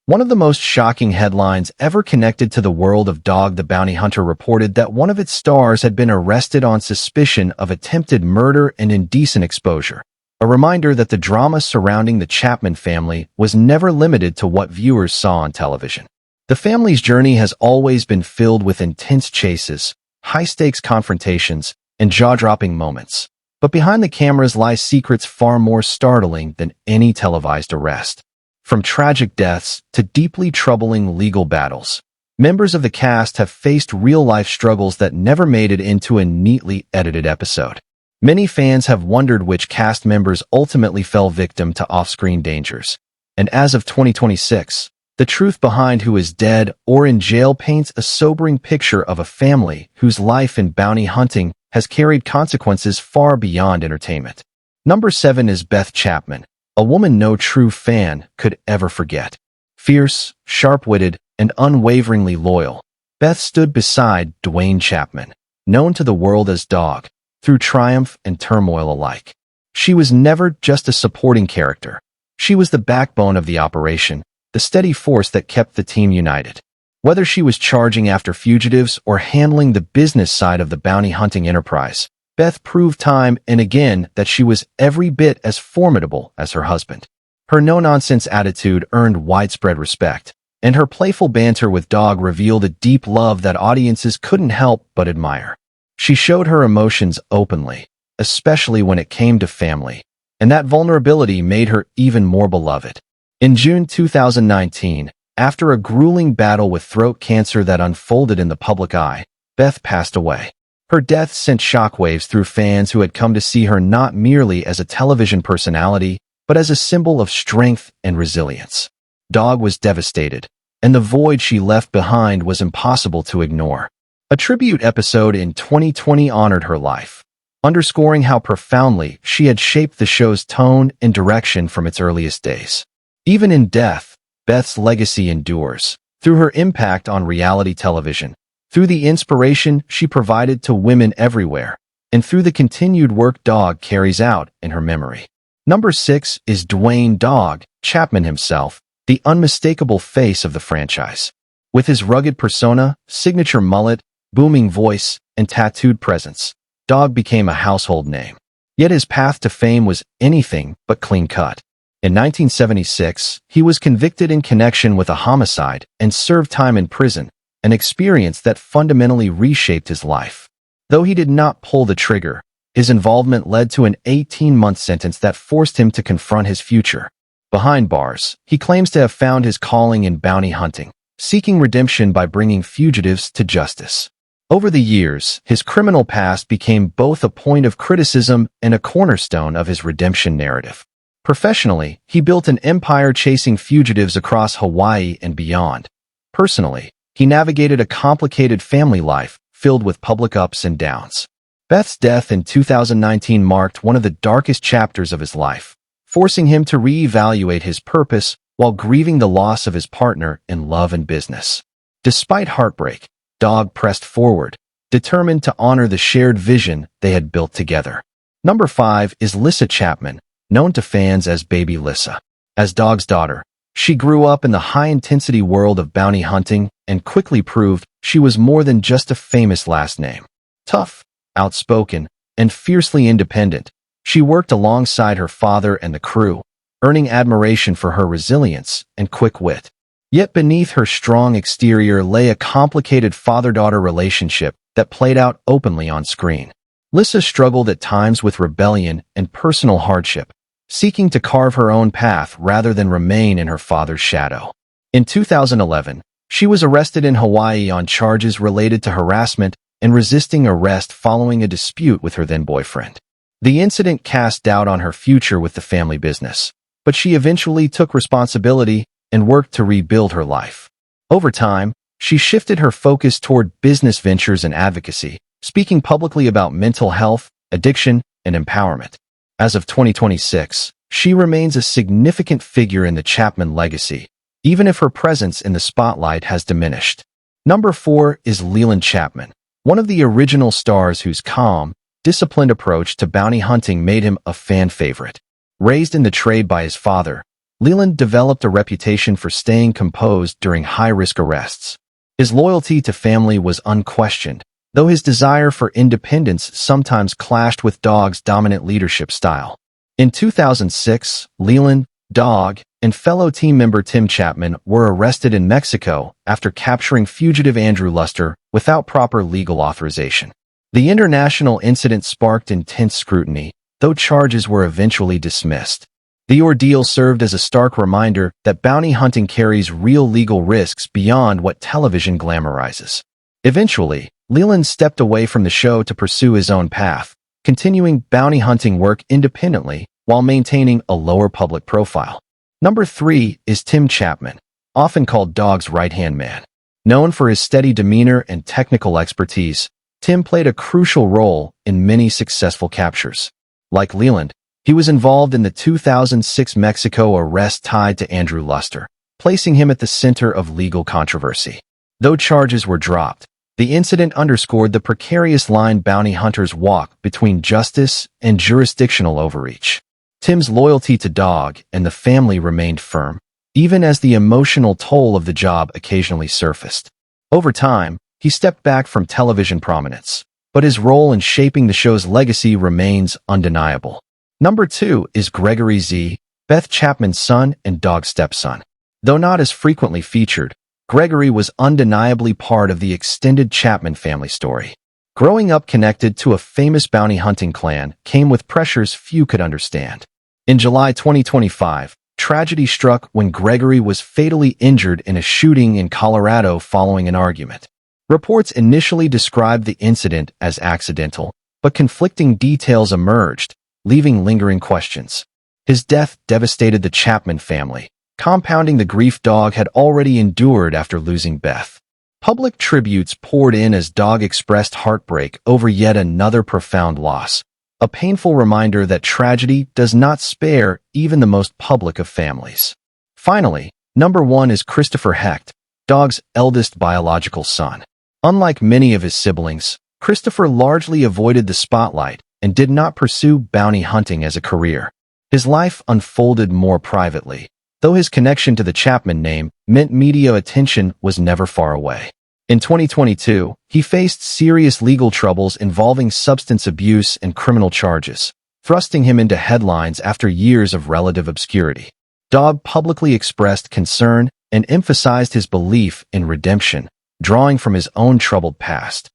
One of the most shocking headlines ever connected to the world of Dog the Bounty Hunter reported that one of its stars had been arrested on suspicion of attempted murder and indecent exposure. A reminder that the drama surrounding the Chapman family was never limited to what viewers saw on television. The family's journey has always been filled with intense chases, high-stakes confrontations, and jaw-dropping moments. But behind the cameras lie secrets far more startling than any televised arrest. From tragic deaths to deeply troubling legal battles, members of the cast have faced real-life struggles that never made it into a neatly edited episode. Many fans have wondered which cast members ultimately fell victim to off-screen dangers. And as of 2026, the truth behind who is dead or in jail paints a sobering picture of a family whose life in bounty hunting has carried consequences far beyond entertainment. Number 7 is Beth Chapman, a woman no true fan could ever forget. Fierce, sharp-witted, and unwaveringly loyal, Beth stood beside Duane Chapman, known to the world as Dog, through triumph and turmoil alike. She was never just a supporting character. She was the backbone of the operation, the steady force that kept the team united. Whether she was charging after fugitives or handling the business side of the bounty hunting enterprise, Beth proved time and again that she was every bit as formidable as her husband. Her no-nonsense attitude earned widespread respect, and her playful banter with Dog revealed a deep love that audiences couldn't help but admire. She showed her emotions openly, especially when it came to family, and that vulnerability made her even more beloved. In June 2019, after a grueling battle with throat cancer that unfolded in the public eye, Beth passed away. Her death sent shockwaves through fans who had come to see her not merely as a television personality, but as a symbol of strength and resilience. Dog was devastated, and the void she left behind was impossible to ignore. A tribute episode in 2020 honored her life, underscoring how profoundly she had shaped the show's tone and direction from its earliest days. Even in death, Beth's legacy endures, through her impact on reality television, through the inspiration she provided to women everywhere, and through the continued work Dog carries out in her memory. Number 6 is Duane "Dog" Chapman himself, the unmistakable face of the franchise. With his rugged persona, signature mullet, booming voice, and tattooed presence, Dog became a household name. Yet his path to fame was anything but clean-cut. In 1976, he was convicted in connection with a homicide and served time in prison, an experience that fundamentally reshaped his life. Though he did not pull the trigger, his involvement led to an 18-month sentence that forced him to confront his future. Behind bars, he claims to have found his calling in bounty hunting, seeking redemption by bringing fugitives to justice. Over the years, his criminal past became both a point of criticism and a cornerstone of his redemption narrative. Professionally, he built an empire chasing fugitives across Hawaii and beyond. Personally, he navigated a complicated family life filled with public ups and downs. Beth's death in 2019 marked one of the darkest chapters of his life, forcing him to reevaluate his purpose while grieving the loss of his partner in love and business. Despite heartbreak, Dog pressed forward, determined to honor the shared vision they had built together. Number 5 is Lissa Chapman, known to fans as Baby Lissa. As Dog's daughter, she grew up in the high-intensity world of bounty hunting and quickly proved she was more than just a famous last name. Tough, outspoken, and fiercely independent, she worked alongside her father and the crew, earning admiration for her resilience and quick wit. Yet beneath her strong exterior lay a complicated father-daughter relationship that played out openly on screen. Lissa struggled at times with rebellion and personal hardship, seeking to carve her own path rather than remain in her father's shadow. In 2011, she was arrested in Hawaii on charges related to harassment and resisting arrest following a dispute with her then-boyfriend. The incident cast doubt on her future with the family business, but she eventually took responsibility and worked to rebuild her life. Over time, she shifted her focus toward business ventures and advocacy, speaking publicly about mental health, addiction, and empowerment. As of 2026, she remains a significant figure in the Chapman legacy, even if her presence in the spotlight has diminished. Number 4 is Leland Chapman, one of the original stars whose calm, disciplined approach to bounty hunting made him a fan favorite. Raised in the trade by his father, Leland developed a reputation for staying composed during high-risk arrests. His loyalty to family was unquestioned, though his desire for independence sometimes clashed with Dog's dominant leadership style. In 2006, Leland, Dog, and fellow team member Tim Chapman were arrested in Mexico after capturing fugitive Andrew Luster without proper legal authorization. The international incident sparked intense scrutiny, though charges were eventually dismissed. The ordeal served as a stark reminder that bounty hunting carries real legal risks beyond what television glamorizes. Eventually, Leland stepped away from the show to pursue his own path, continuing bounty hunting work independently while maintaining a lower public profile. Number 3 is Tim Chapman, often called Dog's right-hand man. Known for his steady demeanor and technical expertise, Tim played a crucial role in many successful captures. Like Leland, he was involved in the 2006 Mexico arrest tied to Andrew Luster, placing him at the center of legal controversy. Though charges were dropped, the incident underscored the precarious line bounty hunters walk between justice and jurisdictional overreach. Tim's loyalty to Dog and the family remained firm, even as the emotional toll of the job occasionally surfaced. Over time, he stepped back from television prominence, but his role in shaping the show's legacy remains undeniable. Number 2 is Gregory Z., Beth Chapman's son and Dog's stepson. Though not as frequently featured, Gregory was undeniably part of the extended Chapman family story. Growing up connected to a famous bounty hunting clan came with pressures few could understand. In July 2025, tragedy struck when Gregory was fatally injured in a shooting in Colorado following an argument. Reports initially described the incident as accidental, but conflicting details emerged, leaving lingering questions. His death devastated the Chapman family, compounding the grief Dog had already endured after losing Beth. Public tributes poured in as Dog expressed heartbreak over yet another profound loss, a painful reminder that tragedy does not spare even the most public of families. Finally, number 1 is Christopher Hecht, Dog's eldest biological son. Unlike many of his siblings, Christopher largely avoided the spotlight and did not pursue bounty hunting as a career. His life unfolded more privately, though his connection to the Chapman name meant media attention was never far away. In 2022, he faced serious legal troubles involving substance abuse and criminal charges, thrusting him into headlines after years of relative obscurity. Dog publicly expressed concern and emphasized his belief in redemption, drawing from his own troubled past.